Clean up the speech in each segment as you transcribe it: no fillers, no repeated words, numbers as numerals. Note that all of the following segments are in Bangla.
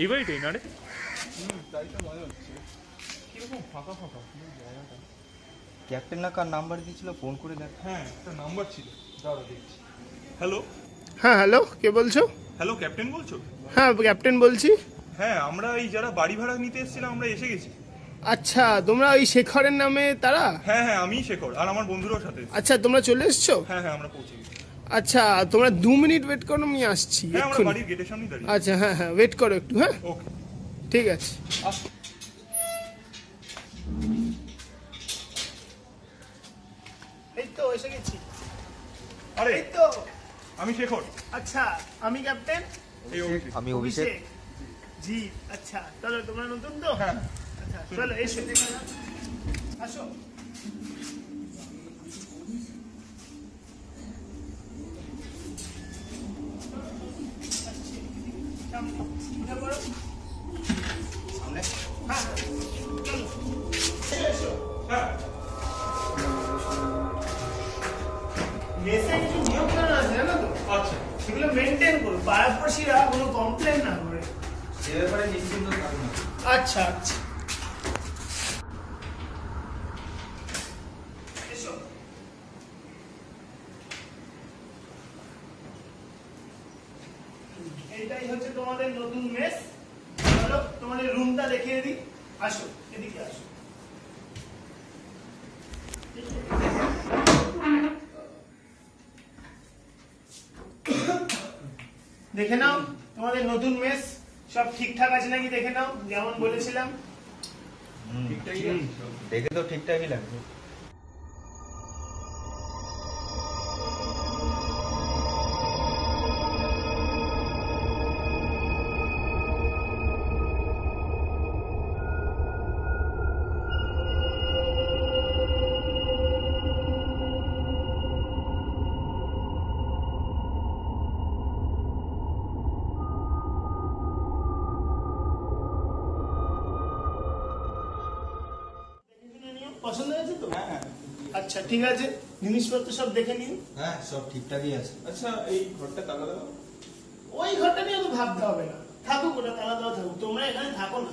এই বাড়িটাই না রে? তাই তো মনে হচ্ছে। কিরকম ফাঁকা ফাঁকা জায়গাটা। ক্যাপ্টেন না কার নাম্বার দিয়েছিল, ফোন করে দেখ। হ্যাঁ, একটা নাম্বার ছিল, দাঁড়া দেখছি। হ্যালো। হ্যাঁ হ্যালো, কে বলছো? হ্যালো, ক্যাপ্টেন বলছো? হ্যাঁ ক্যাপ্টেন বলছি। হ্যাঁ, আমরা এই যারা বাড়ি ভাড়া নিতে এসেছিলাম আমরা এসে গেছি। আচ্ছা, তোমরা ওই শেখরের নামে তারা? হ্যাঁ হ্যাঁ, আমিই শেখর আর আমার বন্ধুরাও সাথে। আচ্ছা, তোমরা চলে এসছো? হ্যাঁ হ্যাঁ, আমরা পৌঁছে গেছি। আচ্ছা, তোমরা 2 মিনিট ওয়েট করো, আমি আসছি হ্যাঁ, আমরা এক্ষুনি। বাড়ির গেটের সামনেই দাঁড়িয়ে। আচ্ছা হ্যাঁ হ্যাঁ, ওয়েট করো একটু। হ্যাঁ ওকে, ঠিক আছে। এই তো এসে গেছি। আরে এই তো। আমি শেখর। আচ্ছা, আমি ক্যাপ্টেন। এই অভিষেক। আমি অভিষেক। জি আচ্ছা, তাহলে তোমরা নতুন তো? হ্যাঁ। আচ্ছা চলো এসো, আসো। উঠে পড়ো। সামনে। হ্যাঁ চলো এসো। হ্যাঁ, মেসে কিছু নিয়মকানুন আছে জানো তো? আচ্ছা। সেগুলো মেনটেন করো, পাড়াপড়শিরা কোনো কমপ্লেন না করে। সে ব্যাপারে নিশ্চিন্ত থাকুন। আচ্ছা আচ্ছা এসো। এটাই হচ্ছে তোমাদের নতুন মেস। চলো তোমাদের রুমটা দেখিয়ে দিই। আসো এদিকে আসো। দেখে নাও তোমাদের নতুন মেস সব ঠিকঠাক আছে নাকি দেখে নাও, যেমন বলেছিলাম। দেখে তো ঠিকঠাকই লাগবে। পছন্দ হয়েছে তো? হ্যাঁ। আচ্ছা ঠিক আছে, জিনিসপত্র সব দেখে নিন। হ্যাঁ, সব ঠিকঠাকই আছে। আচ্ছা, এই ঘরটা তালা দাও। ওই ঘরটা নিয়ে তো ভাবতে হবে না, থাকুক ওটা তালা দেওয়া থাকুক, তোমরা এখানে থাকো না।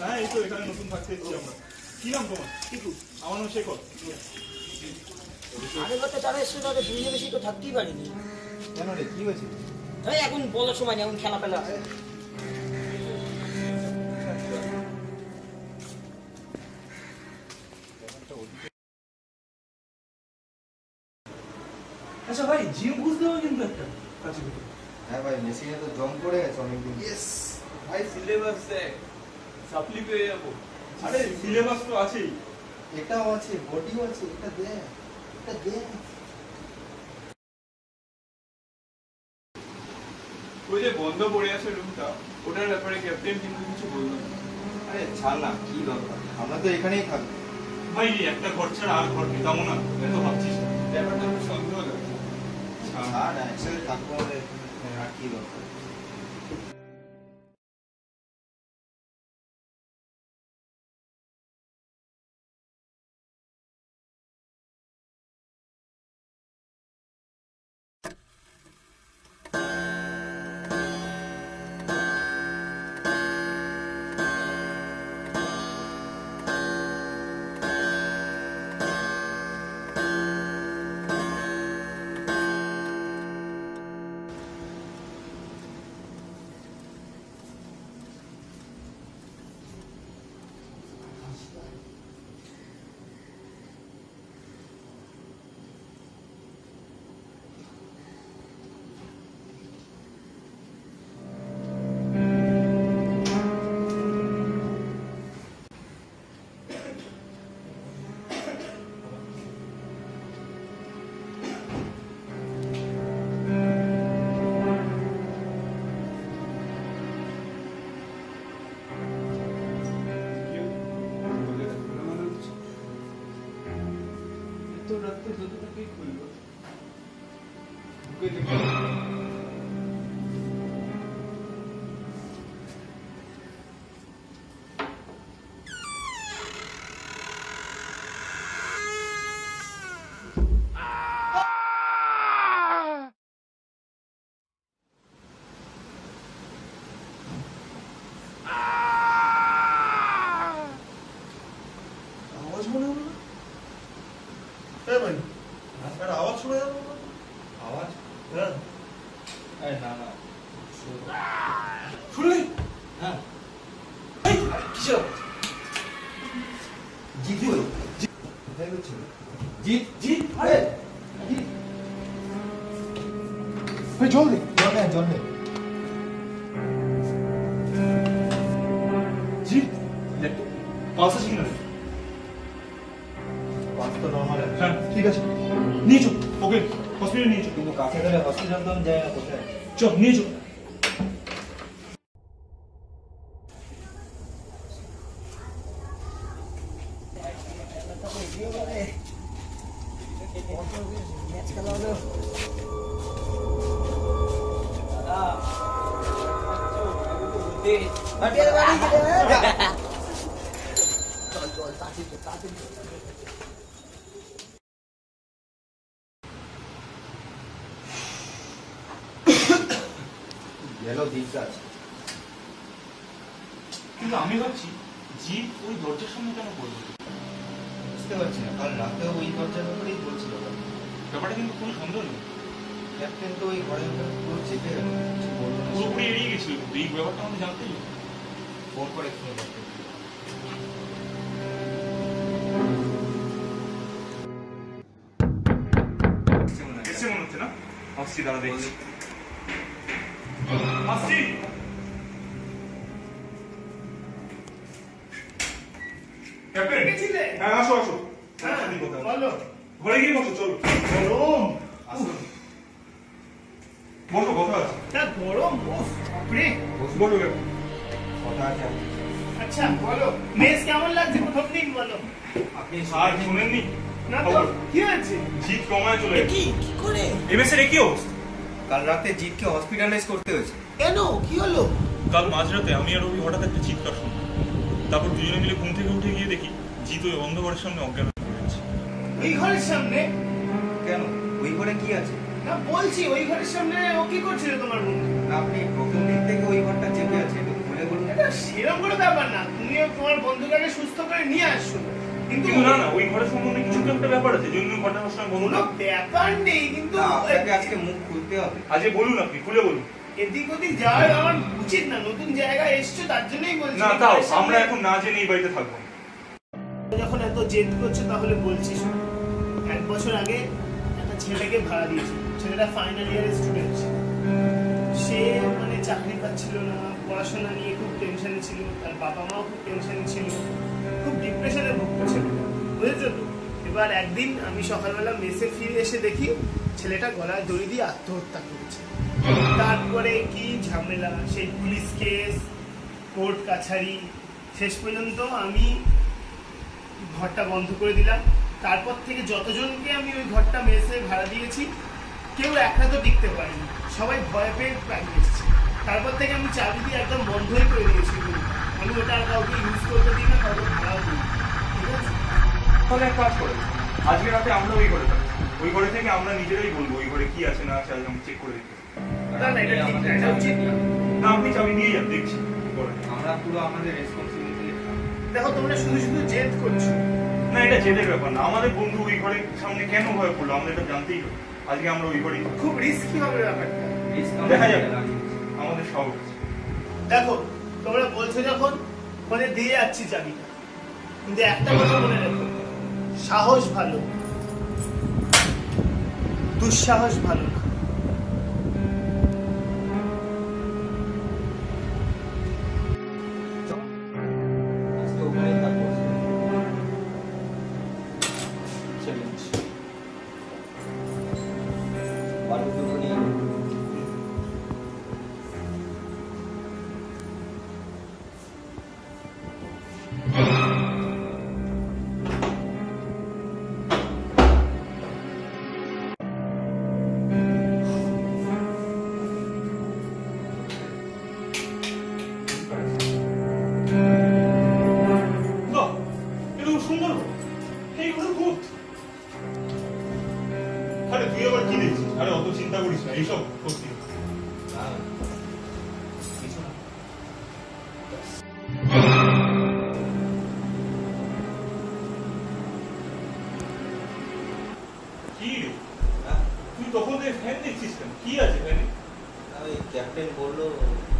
হ্যাঁ, এই তো এখানে নতুন থাকতে এসেছি আমরা। কি নাম তোমার? টিকু। আমার নাম শেখর। আগের বার তো যারা এসেছিল তাদের দুইজনে বেশি তো থাকতেই পারিনি। কেন রে, কি হয়েছে? এই এখন বলার সময় নেই, এখন খেলা ফেলা। আচ্ছা ভাই, জিম বুঝতে হবে কিন্তু একটা কাছে ভিতরে। হ্যাঁ ভাই, মেশিনে তো জং পড়ে গেছে অনেকদিন। ইয়েস ভাই, সিলেবাস দেখ, সাপ্লি পেয়ে যাবো। আরে সিলেবাস তো আছেই। এটাও আছে, বডিও আছে, এটা দেখ, এটা দেখ। ওই যে বন্ধ পড়ে আছে রুমটা, ওটার ব্যাপারে ক্যাপ্টেন কিন্তু কিছু বললো না। আরে ছাড় না, কি দরকার, আমরা তো এখানেই থাকবো। ভাই, একটা ঘর ছাড়া আর ঘর পেতাম না, এত ভাবছিস না। ব্যাপারটা একটু সন্দেহ লাগছে। ছাড়, একসাথে থাকবো আমাদের, আর কি দরকার। তো রাত্রে যতটাকেই খুললো ঢুকে দেখে আওয়াজ মনে হলো না? এই ভাই, একটা আওয়াজ শোনা গেল না? আওয়াজ হ্যাঁ। এই না না শুনলি? হ্যাঁ এই, কিসের আওয়াজ? জিৎ কই? জিৎ কোথায় গেছিল? জিৎ, জিৎ, আরে, জিৎ। ভাই, জল দে। জল দে, জল দে। জিৎ দেখ তো পালস আছে কিনা পাঁচ তো নরমাল আছে। হ্যাঁ ঠিক আছে নিয়ে চো ওকে হসপিটালে নিয়ে চো কিন্তু কাছে গেলে হসপিটাল তো আমি যাই না, কোথায়? চো নিয়ে চো ম্যাচ খেলা হলো দাদা ভাটিয়ার বাড়ি গেলে চল চল তাড়াতাড়ি গেল জিৎ আছে। কিন্তু আমি ভাবছি জিৎ ওই দরজার সামনে কেন পড়লো বুঝতে পারছি না, কাল রাতেও ওই দরজার ব্যাপারেই বলছিল। ব্যাপারটা কিন্তু কোনো সন্দেহ নেই ক্যাপ্টেন তো ওই ঘরের ভেতর পুরো চেপে গেল, কিছু বললো না। পুরোপুরি এড়িয়ে গেছিল কিন্তু এই ব্যাপারটা আমাদের জানতেই হবে। ফোন করে ফোন করতে। এসে মনে হচ্ছে না আসছি দাঁড়া দেখছি আসছি ক্যাপ্টেন গেছিলে? হ্যাঁ আসো আসো হ্যাঁ, আসো, কথা আছে। বলো। ঘরে গিয়ে বসো চলো গরম। আসো বসো কথা আছে তা গরম, উফ, বাপরে। বসো ক্যাপ্টেন কথা আছে। আচ্ছা, বলো। মেস কেমন লাগছে প্রথম দিন বলো। আপনি আর শুনেননি না তো, খবর কি হয়েছে? জিৎ কমায় চলে কি কি করে এমএসএর কি অবস্থা কাল রাতে জিৎকে হসপিটালাইজ করতে হয়েছে। কেন কি হলো কাল মাঝরাতে আমি আর রবি হঠাৎ একটা চিৎকার শুনি তারপর দুজনে মিলে ঘুম থেকে উঠে গিয়ে দেখি জিৎ ওই অন্ধকারের সামনে অজ্ঞান হয়ে পড়ে আছে। ওই ঘরের সামনে? কেন, ওই ঘরে কি আছে? না বলছি, ওই ঘরের সামনে ও কি করছিল তোমার বন্ধু? না, আপনি প্রথম দিক থেকে ওই ঘরটা চেপে আছে, একটু খুলে বলুন। এটা সেরকম কোনো ব্যাপার না, তুমিও তোমার বন্ধুটাকে সুস্থ করে নিয়ে আসছো, কিন্তু কিন্তু না না ওই ঘরের সম্বন্ধে কিছু তো একটা ব্যাপার আছে জন্য ঘটনার সময় বলুন কোনো ব্যাপার নেই, কিন্তু না, আপনাকে আজকে মুখ খুলতে হবে। আজকে বলুন আপনি খুলে বলুন এদিক ওদিক যাওয়া আমার উচিত না, নতুন জায়গায় এসছো তার জন্যই বলছি। না তাও আমরা এখন না জেনে এই বাড়িতে থাকবো না। যখন এত জেদ করছো তাহলে বলছি শোনো। 1 বছর আগে একটা ছেলেকে ভাড়া দিয়েছি, ছেলেটা ফাইনাল ইয়ারের স্টুডেন্ট ছিল। সে মানে চাকরি পাচ্ছিল না, পড়াশোনা নিয়ে খুব টেনশনে ছিল, তার বাবা মাও খুব টেনশনে ছিল, খুব ডিপ্রেশনে ভুগছিল, বুঝেছো তো? এবার একদিন আমি সকালবেলা মেসে ফিরে এসে দেখি ছেলেটা গলায় দড়ি দিয়ে আত্মহত্যা করেছে। তারপরে কি ঝামেলা, সেই পুলিশ কেস, কোর্ট কাছারি, শেষ পর্যন্ত আমি ঘরটা বন্ধ করে দিলাম। তারপর থেকে যতজনকে আমি ওই ঘরটা মেসে ভাড়া দিয়েছি কেউ একটা তো টিকতে পারেনি, সবাই ভয় পেয়ে পালিয়ে এসেছে। তারপর থেকে আমি চাবি দিয়ে একদম বন্ধই করে দিয়েছি রুমটা। আমি ওটা আর কাউকে ইউজ করতে দিই না, কাউকে ভাড়াও দিই না। ঠিক আছে? তাহলে এক কাজ করে আজকে রাতে আমরা ওই ঘরে থাকবো ওই ঘরে থেকে আমরা নিজেরাই বলবো ওই ঘরে কি আছে না আছে আজ আমি চেক করে দেখতে না না, এটা ঠিক না, এটা উচিত না। না আপনি চাবি নিয়ে যান দেখছি কি করে। আমরা পুরো আমাদের রেসপন্সিবিলিটি। দেখো তোমরা শুধু শুধু জেদ করছো। না এটা জেদের ব্যাপার না আমাদের বন্ধু ওই ঘরের সামনে কেন ভয় পড়লো আমাদের এটা জানতেই হবে আজকে আমরা ওই ঘরেই থাকবো। খুব রিস্কি হবে ব্যাপারটা। দেখা যাবে আমাদের সাহস আছে। দেখো তোমরা বলছো যখন মানে দিয়ে যাচ্ছি চাবিটা, কিন্তু একটা কথা মনে রাখো, সাহস ভালো, দুঃসাহস ভালো না। আজকে ওখানেই থাকবো। বালু দুটো নিয়ে তোরা কি দেখছিস? আরে অত চিন্তা করিস না, এইসব সত্যি। কি রে? তুই তখন থেকে ফ্যান দেখছিস কেন? কি আছে ফ্যানে? ক্যাপ্টেন বললো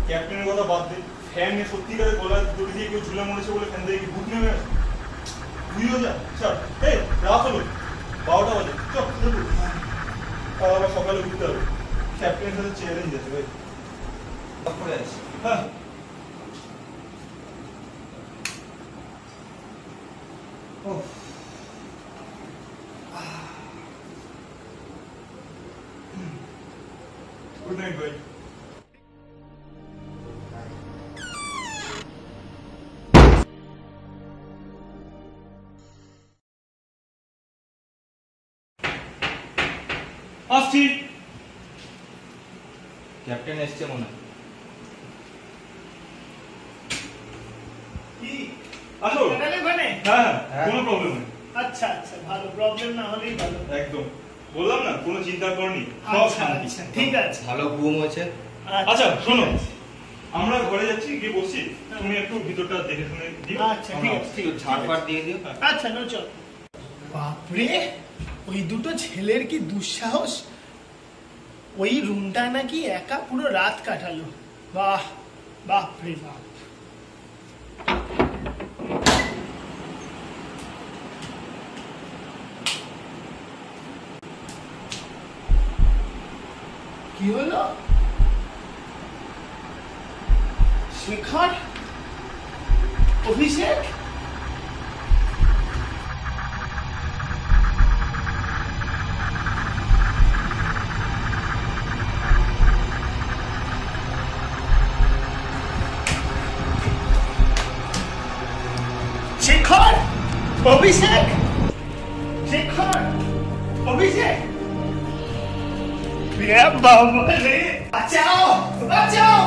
ক্যাপ্টেনের কথা বাদ দে, ফ্যানে সত্যিকারের গলায় দড়ি দিয়ে কেউ ঝুলে মরেছে বলে ফ্যান থেকে কি ভূত নেমে আসে? তুইও যা, চল। এই রাত হলো, 12টা বাজে, চল শুরু। আবার সকালে উঠতে হবে, ক্যাপ্টেনের সাথে চ্যালেঞ্জ আছে ভাই। করে আছে। হ্যাঁ। গুড নাইট ভাই। আসছি। ক্যাপ্টেন এসছে মনে হয়। কি আসো। আপনাদের ওখানে? হ্যাঁ, কোনো প্রবলেম নেই। আচ্ছা আচ্ছা, ভালো, প্রবলেম না হলেই ভালো। একদম বললাম না, কোনো চিন্তা করনি, সব আচ্ছা শান্তি। আচ্ছা, ঠিক আছে। ভালো ঘুম হয়েছে। আচ্ছা শোনো, ঠিক আছে। আমরা ঘরে যাচ্ছি, গিয়ে বসছি, তুমি একটু ভিতরটা দেখে শুনে দিও। আচ্ছা, ঠিক আছে, ঠিক আছে। ঝাড়পাট দিয়ে দিও। আচ্ছা, নো চল। বাপরে, ওই দুটো ছেলের কি দুঃসাহস! ওই রুমটা নাকি একা পুরো রাত কাটালো। বাহ, বাপরে বাপ। কি হলো? শেখর, অভিষেক, শেখর, অভিষেক, শেখর, অভিষেক। বাবা রে, বাঁচাও, বাঁচাও।